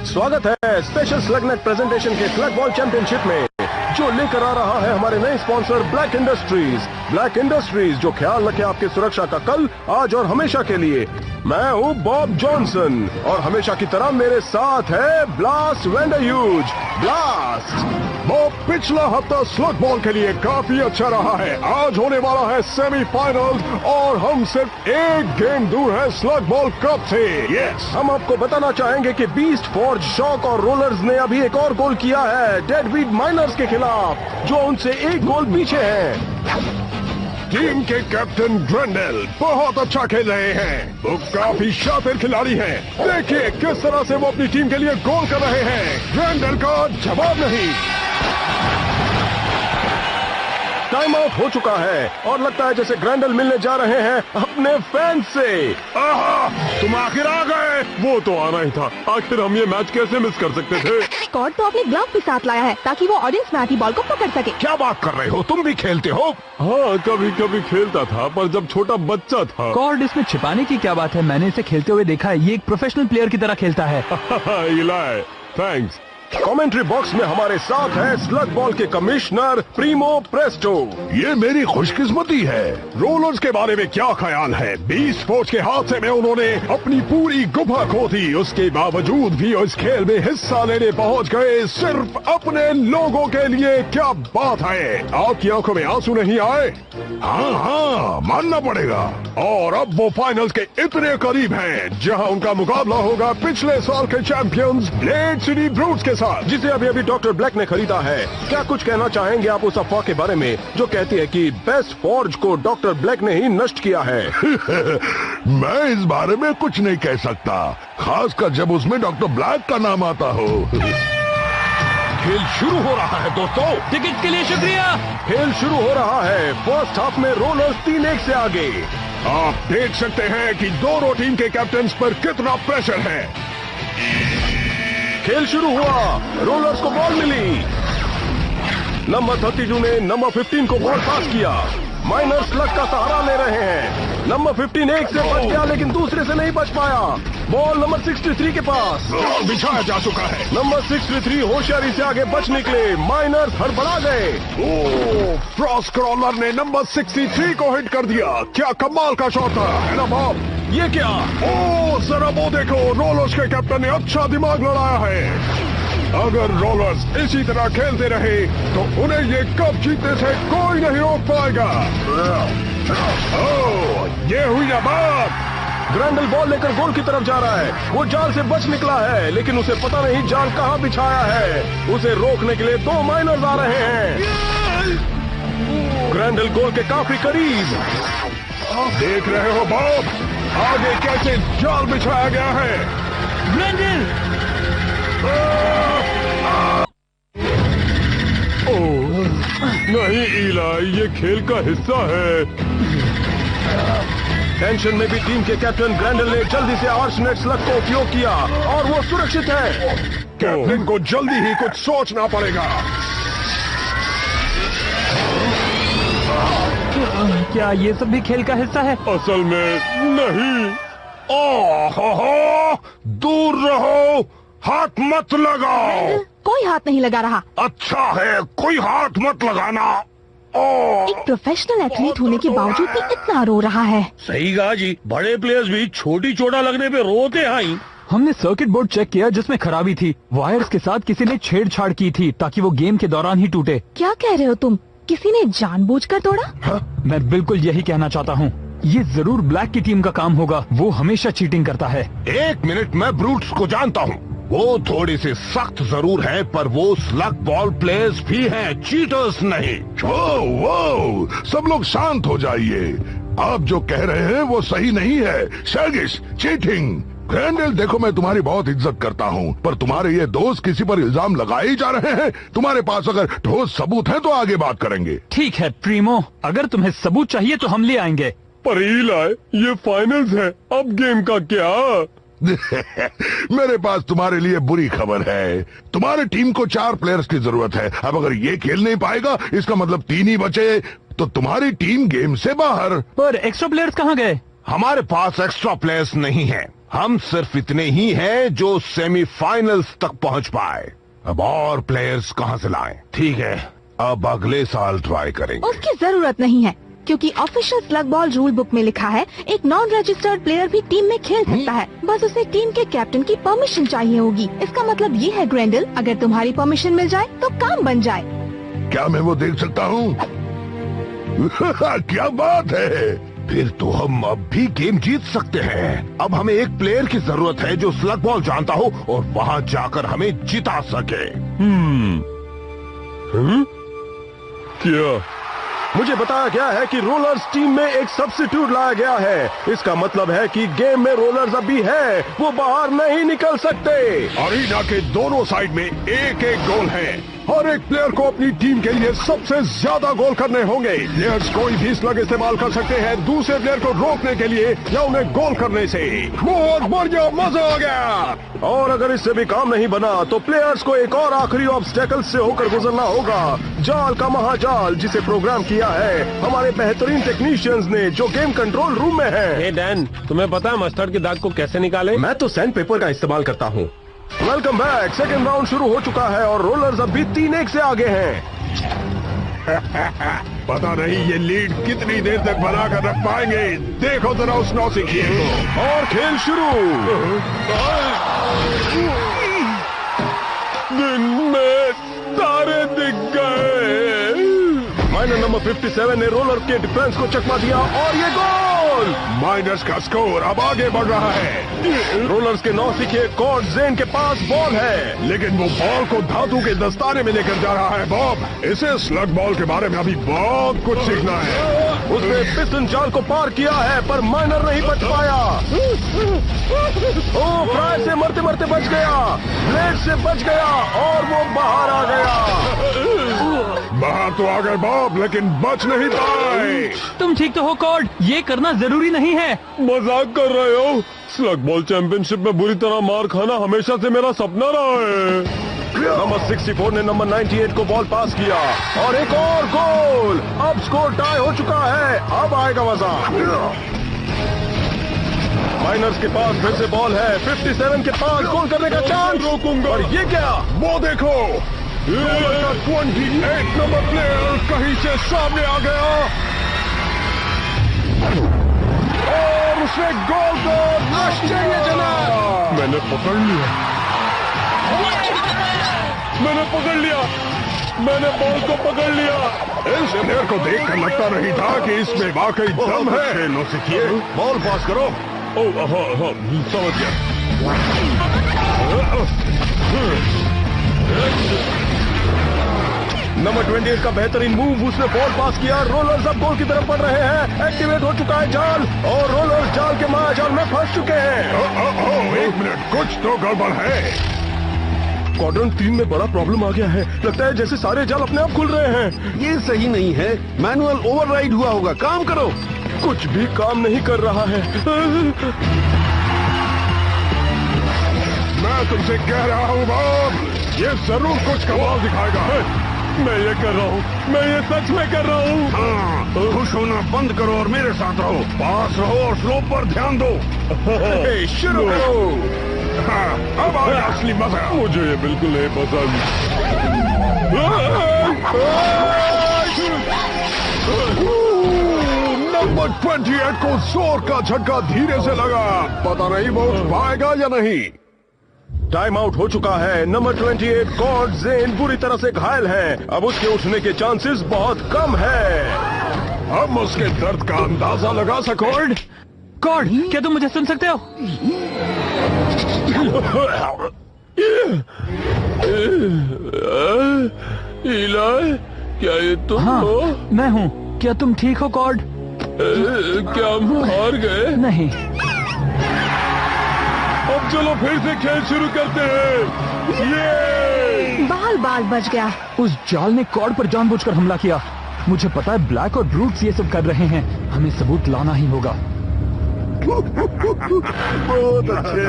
स्वागत है special स्लगनेट presentation के स्लग बॉल चैंपियनशिप में, जो लेकर आ रहा है हमारे नए sponsor black industries. Black industries जो ख्याल रखे आपकी सुरक्षा का कल, आज और हमेशा के लिए। मैं हूँ बॉब जॉनसन और हमेशा की तरह मेरे साथ है ब्लास्ट वेंडरह्यूज। ब्लास्ट बॉब, पिछला हफ्ता स्लग बॉल के लिए काफी अच्छा रहा है। आज होने वाला है सेमीफाइनल और हम सिर्फ एक गेम दूर है स्लग बॉल कप से। यस, हम आपको बताना चाहेंगे कि बीस्ट, फॉर्ज, शॉक और रोलर्स ने अभी एक और गोल किया है डेडबीट माइनर्स के खिलाफ, जो उनसे एक गोल पीछे है। टीम के कैप्टन ग्रैंडेल बहुत अच्छा खेल रहे हैं। वो काफी शातिर खिलाड़ी हैं। देखिए किस तरह से वो अपनी टीम के लिए गोल कर रहे हैं। ग्रैंडेल का जवाब नहीं। टाइम आउट हो चुका है और लगता है जैसे ग्रैंडेल मिलने जा रहे हैं अपने फैंस से। आहा, तुम आखिर आ गए। वो तो आना ही था। आखिर हम ये मैच कैसे मिस कर सकते थे। स्कॉट तो अपने ग्लव भी साथ लाया है ताकि वो ऑडियंस में आती बॉल को पकड़ सके। क्या बात कर रहे हो, तुम भी खेलते हो? हाँ, कभी कभी खेलता था, पर जब छोटा बच्चा था। कॉर्ड, इसमें छिपाने की क्या बात है? मैंने इसे खेलते हुए देखा है। ये एक प्रोफेशनल प्लेयर की तरह खेलता है। इलाय, थैंक्स। कमेंट्री बॉक्स में हमारे साथ है स्लग बॉल के कमिश्नर प्रीमो प्रेस्टो। ये मेरी खुशकिस्मती है। रोलर्स के बारे में क्या ख्याल है? 20 फौज के हादसे में उन्होंने अपनी पूरी गुफा खो दी। उसके बावजूद भी इस खेल में हिस्सा लेने पहुंच गए, सिर्फ अपने लोगों के लिए। क्या बात है, आपकी आंखों में आंसू नहीं आए? हाँ हाँ, मानना पड़ेगा। और अब वो फाइनल्स के इतने करीब हैं, जहां उनका मुकाबला होगा पिछले साल के चैंपियंस ब्लेड सिटी ब्रूट्स के साथ, जिसे अभी डॉक्टर ब्लैक ने खरीदा है। क्या कुछ कहना चाहेंगे आप उस अफवाह के बारे में जो कहती है कि बेस्ट फॉर्ज को डॉक्टर ब्लैक ने ही नष्ट किया है? मैं इस बारे में कुछ नहीं कह सकता, खासकर जब उसमें डॉक्टर ब्लैक का नाम आता हो। खेल शुरू हो रहा है दोस्तों। टिकट के लिए शुक्रिया। खेल शुरू हो रहा है। फर्स्ट हाफ में रोलर्स 3-1 से आगे। आप देख सकते हैं कि दोनों टीम के कैप्टन्स पर कितना प्रेशर है। खेल शुरू हुआ, रोलर्स को बॉल मिली। नंबर 32 ने नंबर 15 को बॉल पास किया। माइनर्स लक का सहारा ले रहे हैं। नंबर 15 एक से बच गया, लेकिन दूसरे से नहीं बच पाया। बॉल नंबर 63 के पास बिछाया जा चुका है। नंबर 63 होशियारी से आगे बच निकले। माइनर्स हड़बड़ा गए। क्रॉस क्रॉलर ने नंबर 63 को हिट कर दिया। क्या कमाल का शॉट था, है ना बॉब? ये क्या? जरा वो देखो, रोलर्स के कैप्टन ने अच्छा दिमाग लड़ाया है। अगर रोलर्स इसी तरह खेलते रहे तो उन्हें ये कप जीतने से कोई नहीं रोक पाएगा। ये हुई ना बात। ग्रैंडेल बॉल लेकर गोल की तरफ जा रहा है। वो जाल से बच निकला है, लेकिन उसे पता नहीं जाल कहाँ बिछाया है। उसे रोकने के लिए 2 माइनर्स आ रहे हैं। ग्रैंडेल गोल के काफी करीब। देख रहे हो बॉब, आगे कैसे जाल बिछाया गया है। ग्रैंडेल! नहीं इलाई, ये खेल का हिस्सा है। टेंशन में भी टीम के कैप्टन ग्रैंडेल ने जल्दी से आर्चनेट स्लग को उपयोग किया और वो सुरक्षित है। कैप्टन को जल्दी ही कुछ सोचना पड़ेगा। क्या ये सब भी खेल का हिस्सा है? असल में नहीं। दूर रहो, हाथ मत लगाओ। कोई हाथ नहीं लगा रहा। अच्छा है, कोई हाथ मत लगाना। एक प्रोफेशनल एथलीट होने के बावजूद भी इतना रो रहा है। सही कहा जी, बड़े प्लेयर्स भी छोटी चोटा लगने पे रोते हैं। हमने सर्किट बोर्ड चेक किया जिसमें खराबी थी। वायर्स के साथ किसी ने छेड़छाड़ की थी ताकि वो गेम के दौरान ही टूटे। क्या कह रहे हो तुम? किसी ने जानबूझकर तोड़ा? मैं बिल्कुल यही कहना चाहता हूँ। ये जरूर ब्लैक की टीम का काम होगा। वो हमेशा चीटिंग करता है। एक मिनट, मैं ब्रूट्स को जानता हूँ। वो थोड़ी सी सख्त जरूर है, पर वो स्लग बॉल प्लेयर्स भी हैं, चीटर्स नहीं। वो सब लोग शांत हो जाइए। आप जो कह रहे हैं वो सही नहीं है। शर्गिश, चीटिंग। ग्रैंडेल, देखो मैं तुम्हारी बहुत इज्जत करता हूँ, पर तुम्हारे ये दोस्त किसी पर इल्जाम लगाए ही जा रहे हैं। तुम्हारे पास अगर ठोस सबूत है तो आगे बात करेंगे। ठीक है प्रीमो, अगर तुम्हें सबूत चाहिए तो हम ले आएंगे। पर इलाय, ये फाइनल्स है, अब गेम का क्या? मेरे पास तुम्हारे लिए बुरी खबर है। तुम्हारी टीम को 4 प्लेयर्स की जरूरत है। अब अगर ये खेल नहीं पाएगा, इसका मतलब 3 ही बचे, तो तुम्हारी टीम गेम से बाहर। पर एक्स्ट्रा प्लेयर्स कहाँ गए? हमारे पास एक्स्ट्रा प्लेयर्स नहीं है। हम सिर्फ इतने ही हैं जो सेमीफाइनल्स तक पहुंच पाए। अब और प्लेयर्स कहां से लाएं? ठीक है, अब अगले साल ट्राई करेंगे। उसकी जरूरत नहीं है, क्योंकि official slug ball rule book में लिखा है एक नॉन रजिस्टर्ड प्लेयर भी टीम में खेल सकता है। बस उसे टीम के कैप्टन की परमिशन चाहिए होगी। इसका मतलब ये है ग्रेंडल, अगर तुम्हारी परमिशन मिल जाए तो काम बन जाए। क्या मैं वो देख सकता हूँ? क्या बात है! फिर तो हम अब भी गेम जीत सकते हैं। अब हमें एक प्लेयर की जरूरत है जो स्लग बॉल जानता हो और वहां जाकर हमें जिता सके। क्या? मुझे बताया गया है कि रोलर्स टीम में एक सब्स्टिट्यूट लाया गया है। इसका मतलब है कि गेम में रोलर्स अभी है, वो बाहर नहीं निकल सकते। अरीना के दोनों साइड में एक एक गोल है। हर एक प्लेयर को अपनी टीम के लिए सबसे ज्यादा गोल करने होंगे। प्लेयर्स कोई भी स्लग इस्तेमाल कर सकते हैं दूसरे प्लेयर को रोकने के लिए या उन्हें गोल करने से। बहुत बढ़िया, मजा आ गया। और अगर इससे भी काम नहीं बना तो प्लेयर्स को एक और आखिरी ऑब्स्टेकल से होकर गुजरना होगा, जाल का महाजाल, जिसे प्रोग्राम किया है हमारे बेहतरीन टेक्नीशियंस ने जो गेम कंट्रोल रूम में है। हे डैन, तुम्हें पता है मस्टर्ड के दाग को कैसे निकाले? मैं तो सैंड पेपर का इस्तेमाल करता हूँ। Welcome back. सेकेंड राउंड शुरू हो चुका है और रोलर्स अभी 3-1 से आगे हैं। पता नहीं ये लीड कितनी देर तक बना कर रख पाएंगे। देखो जरा उस नौसिखिए को। और खेल शुरू। दिन में तारे दिख गए। माइनर नंबर 57 ने रोलर के डिफेंस को चकमा दिया और ये गोल। माइनस का स्कोर अब आगे बढ़ रहा है। रोलर्स के नौसिखिए कॉर्ड जेन के पास बॉल है, लेकिन वो बॉल को धातु के दस्ताने में लेकर जा रहा है। बॉब, इसे स्लग बॉल के बारे में अभी बहुत कुछ सीखना है। उसने पिस्टन जाल को पार किया है पर माइनर नहीं बच पाया। ओ, फ्राई से मरते मरते बच गया, ब्लेड से बच गया और वो बाहर आ गया। बाहर तो आ गए बॉब, लेकिन बच नहीं पाए। तुम ठीक तो हो कॉर्ड, ये करना जरूरी नहीं है। मजाक कर रहे हो? स्लग बॉल चैंपियनशिप में बुरी तरह मार खाना हमेशा से मेरा सपना रहा है। नंबर 64 ने नंबर 98 को बॉल पास किया और एक और गोल। अब स्कोर टाई हो चुका है, अब आएगा मजा। माइनर्स के पास फिर से बॉल है, 57 के पास गोल करने का चांस। रोकूंगा। और ये क्या? वो देखो, 28 नंबर प्लेयर कहीं से सामने आ गया और उसने गोल को आश्चर्यजनक। मैंने पकड़ लिया, मैंने पकड़ लिया, मैंने बॉल को पकड़ लिया। इस प्लेयर को देखकर लगता नहीं था कि इसमें वाकई दम है। खेलो सीखिए, बॉल पास करो। ओह हाँ हाँ, समझ गया। नंबर 28 का बेहतरीन मूव, उसने बॉल पास किया। रोलर्स अब गोल की तरफ बढ़ रहे हैं। एक्टिवेट हो चुका है जाल और रोलर्स जाल के महाजाल में फंस चुके हैं। एक मिनट, कुछ तो गड़बड़ है। क्वाड्रेंट 3 में बड़ा प्रॉब्लम आ गया है। लगता है जैसे सारे जाल अपने आप खुल रहे हैं। ये सही नहीं है, मैनुअल ओवरराइड हुआ होगा। काम करो। कुछ भी काम नहीं कर रहा है। मैं तुमसे कह रहा हूँ बॉब, ये जरूर कुछ कमाल दिखाएगा। मैं ये कर रहा हूँ, मैं ये सच में कर रहा हूँ। हाँ, खुश होना बंद करो और मेरे साथ रहो। पास रहो और स्लोप पर ध्यान दो। शुरू करो। हाँ, अब आएगा असली मजा। मुझे ये बिल्कुल नहीं पसंद। नंबर 28 को जोर का झटका धीरे से लगा। पता नहीं वो उठ पाएगा या नहीं। टाइम आउट हो चुका है। नंबर 28 कॉर्ड जेन बुरी तरह से घायल है। अब उसके उठने के चांसेस बहुत कम है। हम उसके दर्द का अंदाजा लगा सको। कॉर्ड, क्या तुम मुझे सुन सकते हो? इलाय, क्या ये तुम हाँ, हो? मैं हूँ। क्या तुम ठीक हो कॉर्ड? क्या हम हार गए? नहीं। अब चलो फिर से खेल शुरू करते हैं। ये बाल बाल बच गया। उस जाल ने कॉर्ड पर जानबूझकर हमला किया। मुझे पता है ब्लैक और ब्रूट्स ये सब कर रहे हैं। हमें सबूत लाना ही होगा। बहुत अच्छे।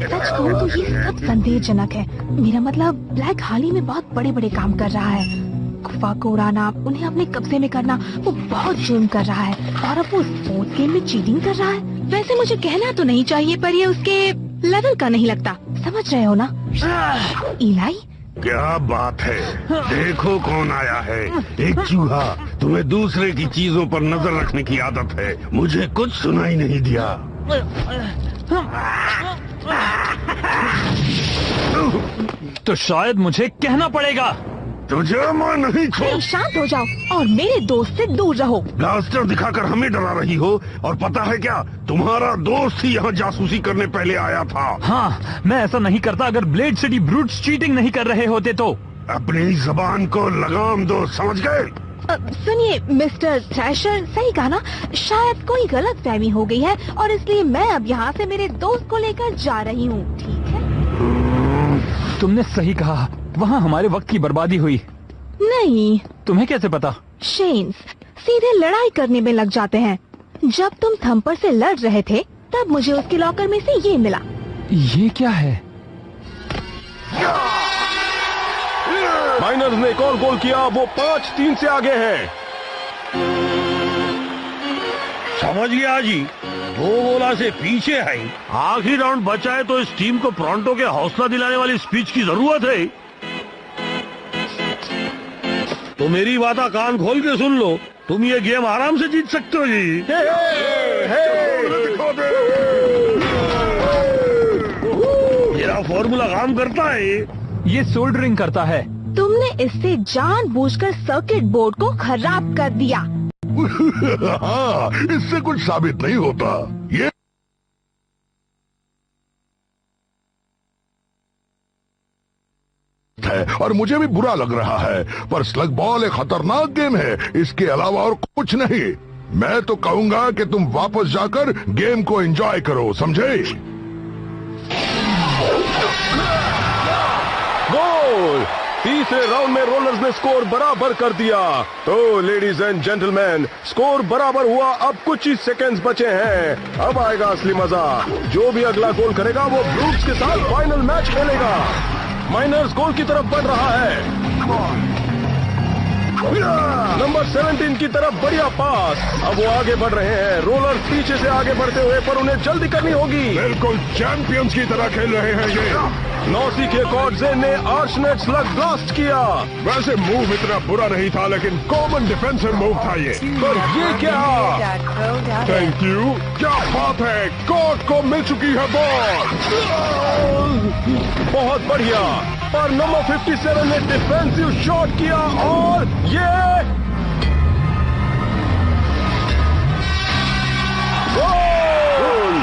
सच कहूँ तो ये सब संदेहजनक है। मेरा मतलब ब्लैक हाल ही में बहुत बड़े बड़े काम कर रहा है। गुफा को उड़ाना, उन्हें अपने कब्जे में करना, वो बहुत जुर्म कर रहा है। और अब वो स्पोर्ट्स गेम में चीटिंग कर रहा है। वैसे मुझे कहना तो नहीं चाहिए पर ये उसके लेवल का नहीं लगता, समझ रहे हो ना? इलाई, क्या बात है, देखो कौन आया है, एक चूहा। तुम्हें दूसरे की चीजों पर नजर रखने की आदत है, मुझे कुछ सुनाई नहीं दिया। तो शायद मुझे कहना पड़ेगा। तुझे मैं नहीं छोड़। शांत हो जाओ और मेरे दोस्त से दूर रहो। ब्लास्टर दिखाकर हमें डरा रही हो, और पता है क्या, तुम्हारा दोस्त ही यहाँ जासूसी करने पहले आया था। हाँ, मैं ऐसा नहीं करता अगर ब्लेड सिटी ब्रूट्स चीटिंग नहीं कर रहे होते तो। अपनी जबान को लगाम दो, समझ गए? सुनिए मिस्टर थ्रैशर, सही कहा ना? शायद कोई गलत फहमी हो गई है और इसलिए मैं अब यहाँ से मेरे दोस्त को लेकर जा रही हूँ, ठीक है? तुमने सही कहा, वहाँ हमारे वक्त की बर्बादी हुई। नहीं, तुम्हें कैसे पता? शेन्स सीधे लड़ाई करने में लग जाते हैं। जब तुम थम्पर से लड़ रहे थे तब मुझे उसके लॉकर में से ये मिला। ये क्या है? माइनर्स ने एक और गोल किया, वो 5-3 से आगे हैं। समझ गया जी, 2 गोला से पीछे है। आखिरी राउंड बचा है तो इस टीम को टोरंटो के हौसला दिलाने वाली स्पीच की जरूरत है। तो मेरी बात कान खोल के सुन लो, तुम ये गेम आराम से जीत सकते हो जी। मेरा फॉर्मूला काम करता है। ये सोल्डरिंग करता है। तुमने इससे जानबूझकर सर्किट बोर्ड को खराब कर दिया। हाँ, इससे कुछ साबित नहीं होता। ये है और मुझे भी बुरा लग रहा है, पर स्लग बॉल एक खतरनाक गेम है, इसके अलावा और कुछ नहीं। मैं तो कहूंगा कि तुम वापस जाकर गेम को एंजॉय करो, समझे? गोल! तीसरे राउंड में रोलर्स ने स्कोर बराबर कर दिया। तो लेडीज एंड जेंटलमैन, स्कोर बराबर हुआ, अब कुछ ही सेकंड्स बचे हैं। अब आएगा असली मजा। जो भी अगला गोल करेगा वो ब्रूट्स के साथ फाइनल मैच खेलेगा। माइनर्स गोल की तरफ बढ़ रहा है। नंबर 17 की तरफ बढ़िया पास। अब वो आगे बढ़ रहे हैं। रोलर्स पीछे से आगे बढ़ते हुए, पर उन्हें जल्दी करनी होगी। बिल्कुल चैंपियंस की तरह खेल रहे हैं ये। नौसी के कॉर्डजेन ने आर्चनेट स्लग ब्लास्ट किया। वैसे मूव इतना बुरा नहीं था, लेकिन कॉमन डिफेंसिव मूव था ये। पर ये क्या? Thank you. क्या बात है, कोर्ट को मिल चुकी है बॉल। बहुत बढ़िया। पर नंबर 57 ने डिफेंसिव शॉट किया और ये गोल!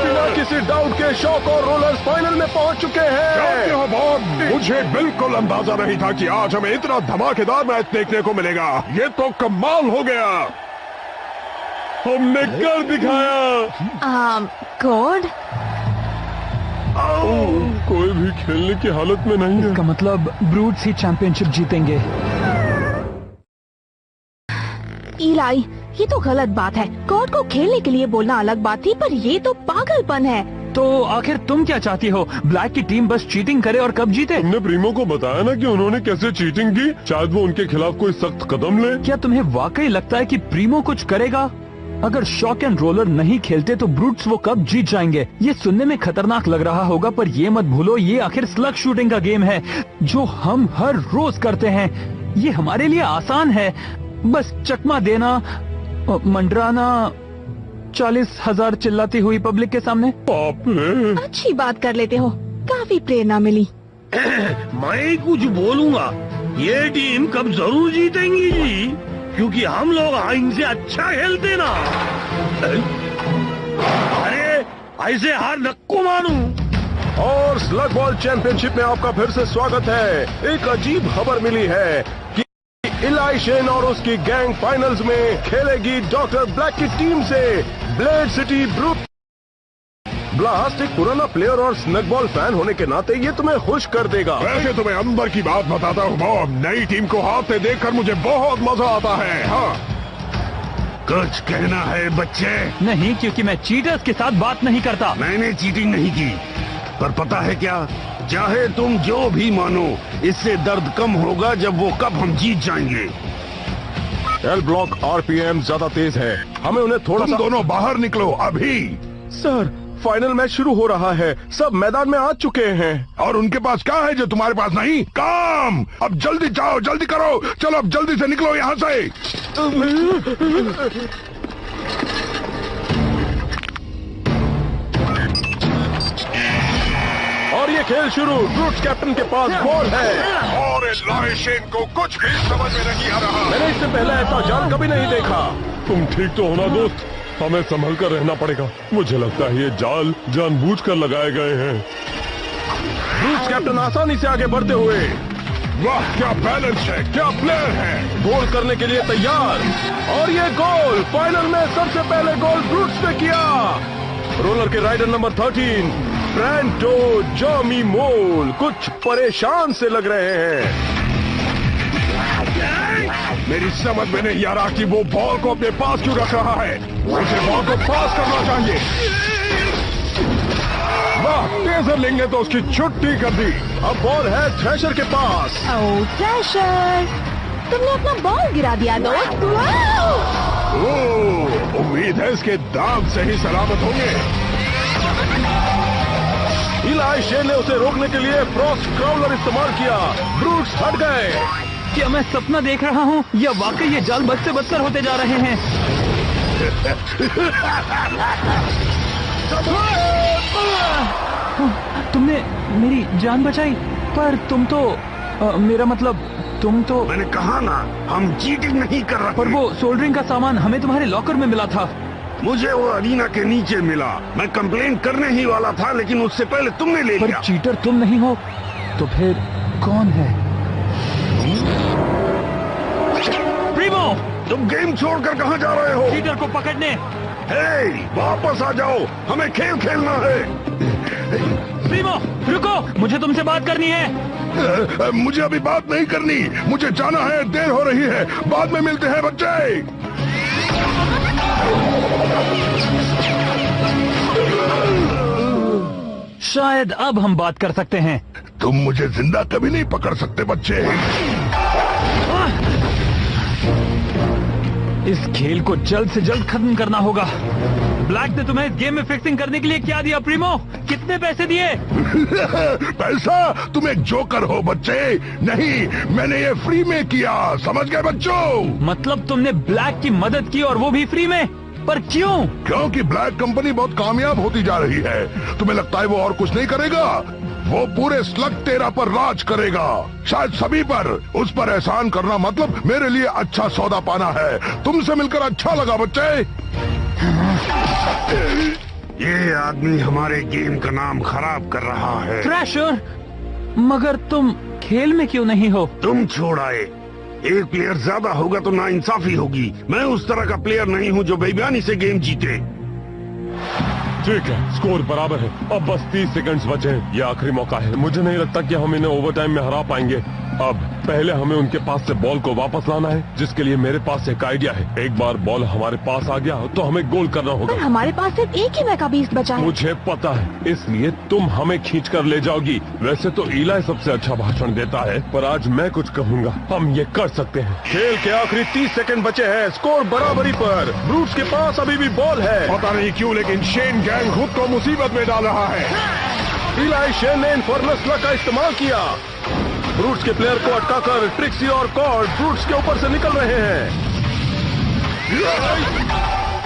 बिना किसी डाउट के शॉक और रोलर्स फाइनल में पहुंच चुके हैं। मुझे बिल्कुल अंदाजा नहीं था कि आज हमें इतना धमाकेदार मैच देखने को मिलेगा। ये तो कमाल हो गया। हमने कर दिखाया। गॉड, कोई भी खेलने की हालत में नहीं है। इसका मतलब ब्रूट्स ही चैंपियनशिप जीतेंगे। इलाई, ये तो गलत बात है। गॉड को खेलने के लिए बोलना अलग बात थी, पर ये तो पागलपन है। तो आखिर तुम क्या चाहती हो? ब्लैक की टीम बस चीटिंग करे और कब जीते? तुमने प्रीमो को बताया ना कि उन्होंने कैसे चीटिंग की। शायद वो उनके खिलाफ कोई सख्त कदम ले। क्या तुम्हें वाकई लगता है कि प्रीमो कुछ करेगा? अगर शॉक एंड रोलर नहीं खेलते तो ब्रूट्स वो कब जीत जाएंगे? ये सुनने में खतरनाक लग रहा होगा, पर ये मत भूलो, ये आखिर स्लग शूटिंग का गेम है जो हम हर रोज करते हैं। ये हमारे लिए आसान है, बस चकमा देना, मंडराना, 40,000 चिल्लाती हुई पब्लिक के सामने। बाप रे! अच्छी बात कर लेते हो, काफी प्रेरणा मिली। मैं कुछ बोलूंगा, ये टीम कब जरूर जीतेंगी जी, क्योंकि हम लोग इनसे अच्छा खेलते ना। अरे ऐसे हार नक्को मानू। और स्लग बॉल चैंपियनशिप में आपका फिर से स्वागत है। एक अजीब खबर मिली है कि इलाई शेन और उसकी गैंग फाइनल्स में खेलेगी डॉक्टर ब्लैक की टीम से। Blade city brute. ब्लास्ट एक पुराना प्लेयर और स्नग बॉल फैन होने के नाते ये तुम्हें खुश कर देगा। वैसे तुम्हें अंदर की बात बताता हूँ बॉब, नई टीम को हारते देखकर मुझे बहुत मजा आता है। हाँ, कुछ कहना है बच्चे? नहीं, क्योंकि मैं चीटर्स के साथ बात नहीं करता। मैंने चीटिंग नहीं की, पर पता है क्या, चाहे तुम जो भी मानो, इससे दर्द कम होगा जब वो कप हम जीत जाएंगे। एल ब्लॉक आरपीएम ज्यादा तेज है, हमें उन्हें थोड़ा तुम सा। दोनों बाहर निकलो अभी। सर, फाइनल मैच शुरू हो रहा है, सब मैदान में आ चुके हैं। और उनके पास क्या है जो तुम्हारे पास नहीं? काम। अब जल्दी जाओ, जल्दी करो, चलो अब जल्दी से निकलो यहाँ से। और ये खेल शुरू। ब्रूट्स कैप्टन के पास बॉल है और लाइशेन को कुछ भी समझ में नहीं आ रहा। मैंने इससे पहले ऐसा जाल कभी नहीं देखा। तुम ठीक तो हो ना दोस्त? हमें संभल कर रहना पड़ेगा। मुझे लगता है ये जाल जानबूझकर लगाए गए हैं। ब्रूट्स कैप्टन आसानी से आगे बढ़ते हुए वाह, क्या बैलेंस है, क्या प्लेयर है। गोल करने के लिए तैयार। और ये गोल, फाइनल में सबसे पहले गोल ब्रूट्स ने किया। रोलर के राइडर नंबर 13 ब्रांडो जॉमी मोल कुछ परेशान से लग रहे हैं। मेरी समझ में नहीं आ रहा कि वो बॉल को अपने पास क्यों रख रहा है। उसे बॉल को पास करना चाहिए। वाह, टेजर लेंगे तो उसकी छुट्टी कर दी। अब बॉल है थ्रेशर के पास। ओह थ्रेशर, तुमने अपना बॉल गिरा दिया दोस्त। वाओ! ओह, उम्मीद है इसके दाग से ही सलामत होंगे। इलाई शेन ने उसे रोकने के लिए फ्रॉस्ट क्राउलर इस्तेमाल किया। ब्रूट्स हट गए। क्या मैं सपना देख रहा हूँ या वाकई ये जाल बद से बदतर होते जा रहे हैं? तुमने मेरी जान बचाई, पर तुम तो मेरा मतलब तुम तो। मैंने कहा ना, हम चीटिंग नहीं कर रहे। पर वो सोल्डरिंग का सामान हमें तुम्हारे लॉकर में मिला था। मुझे वो अरीना के नीचे मिला। मैं कंप्लेन करने ही वाला था, लेकिन उससे पहले तुमने ले पर लिया। चीटर तुम नहीं हो तो फिर कौन है? प्रीमो, तुम गेम छोड़कर कहाँ जा रहे हो? चीटर को पकड़ने। हे, वापस आ जाओ, हमें खेल खेलना है। प्रीमो रुको, मुझे तुमसे बात करनी है। मुझे अभी बात नहीं करनी, मुझे जाना है, देर हो रही है। बाद में मिलते हैं बच्चे। शायद अब हम बात कर सकते हैं। तुम मुझे जिंदा कभी नहीं पकड़ सकते बच्चे। इस खेल को जल्द से जल्द खत्म करना होगा। ब्लैक ने तुम्हें इस गेम में फिक्सिंग करने के लिए क्या दिया प्रीमो? कितने पैसे दिए? पैसा? तुम एक जोकर हो बच्चे। नहीं, मैंने ये फ्री में किया, समझ गए बच्चों? मतलब तुमने ब्लैक की मदद की और वो भी फ्री में? पर क्यों? क्योंकि ब्लैक कंपनी बहुत कामयाब होती जा रही है। तुम्हें लगता है वो और कुछ नहीं करेगा? वो पूरे स्लग टेरा पर राज करेगा, शायद सभी पर। उस पर एहसान करना मतलब मेरे लिए अच्छा सौदा पाना है। तुमसे मिलकर अच्छा लगा बच्चे। ये आदमी हमारे गेम का नाम खराब कर रहा है। थ्रैशर, मगर तुम खेल में क्यों नहीं हो? तुम छोड़ आए। एक प्लेयर ज्यादा होगा तो नाइंसाफी होगी। मैं उस तरह का प्लेयर नहीं हूँ जो बेईमानी से गेम जीते। ठीक है, स्कोर बराबर है। अब बस 30 सेकंड्स बचे हैं। ये आखिरी मौका है। मुझे नहीं लगता कि हम इन्हें ओवर टाइम में हरा पाएंगे। अब पहले हमें उनके पास से बॉल को वापस लाना है, जिसके लिए मेरे पास एक आइडिया है। एक बार बॉल हमारे पास आ गया तो हमें गोल करना पर होगा। हमारे पास सिर्फ एक ही मैका बीस्ट बचा है। मुझे पता है, इसलिए तुम हमें खींच कर ले जाओगी। वैसे तो इलाई सबसे अच्छा भाषण देता है, पर आज मैं कुछ कहूँगा। हम ये कर सकते हैं। खेल के आखिरी 30 सेकंड बचे हैं। स्कोर बराबरी पर। ब्रूट्स के पास अभी भी बॉल है। पता नहीं क्यों, लेकिन शेन गैंग खुद को मुसीबत में डाल रहा है। इलाई शेन ने इन्फर्नस लक का इस्तेमाल किया। ब्रूट्स के प्लेयर को अटकाकर ट्रिक्सी और कॉर्ड ब्रूट्स के ऊपर से निकल रहे हैं।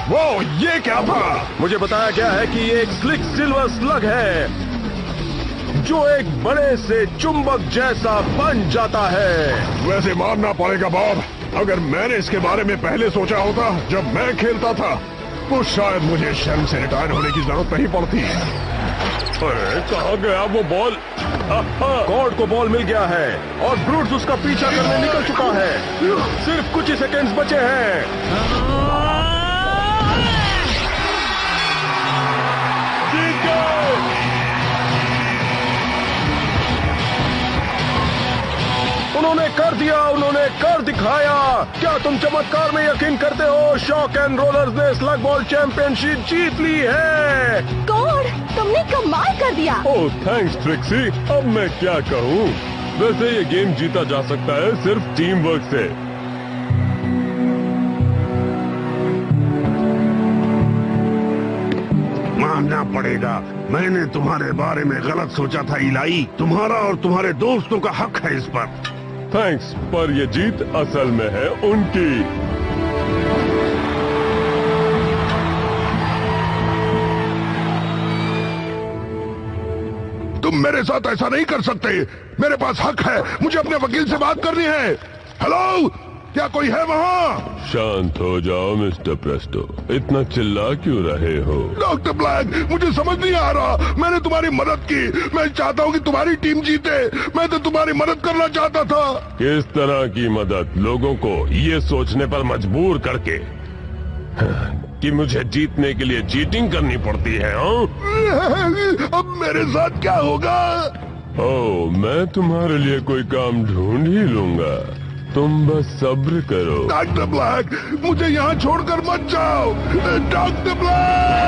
वो ये क्या था? मुझे बताया गया है कि ये एक स्लिक सिल्वर स्लग है जो एक बड़े से चुंबक जैसा बन जाता है। वैसे मानना पड़ेगा बॉब, अगर मैंने इसके बारे में पहले सोचा होता जब मैं खेलता था, तो शायद मुझे शर्म से रिटायर होने की जरूरत नहीं पड़ती। अरे कहाँ गया वो बॉल? कॉर्ड को बॉल मिल गया है और ब्रूट्स उसका पीछा करने निकल चुका है। सिर्फ कुछ ही सेकंड्स बचे हैं। जीत गए! उन्होंने कर दिया, उन्होंने कर दिखाया। क्या तुम चमत्कार में यकीन करते हो? शॉक एंड रोलर्स ने स्लग बॉल चैंपियनशिप जीत ली है। गॉड, तुमने कमाल कर दिया। ओह थैंक्स ट्रिक्सी। अब मैं क्या कहूँ? वैसे ये गेम जीता जा सकता है सिर्फ टीम वर्क से। मानना पड़ेगा। मैंने तुम्हारे बारे में गलत सोचा था इलाई। तुम्हारा और तुम्हारे दोस्तों का हक है इस पर। थैंक्स, पर ये जीत असल में है उनकी। तुम मेरे साथ ऐसा नहीं कर सकते। मेरे पास हक है, मुझे अपने वकील से बात करनी है। हेलो, क्या कोई है वहाँ? शांत हो जाओ मिस्टर प्रेस्टो, इतना चिल्ला क्यों रहे हो? डॉक्टर ब्लैक, मुझे समझ नहीं आ रहा। मैंने तुम्हारी मदद की। मैं चाहता हूँ कि तुम्हारी टीम जीते। मैं तो तुम्हारी मदद करना चाहता था। किस तरह की मदद? लोगों को ये सोचने पर मजबूर करके कि मुझे जीतने के लिए चीटिंग करनी पड़ती है। अब मेरे साथ क्या होगा? ओह, मैं तुम्हारे लिए कोई काम ढूंढ ही लूंगा, तुम बस सब्र करो। डॉक्टर ब्लैक, मुझे यहाँ छोड़कर मत जाओ। Doctor black.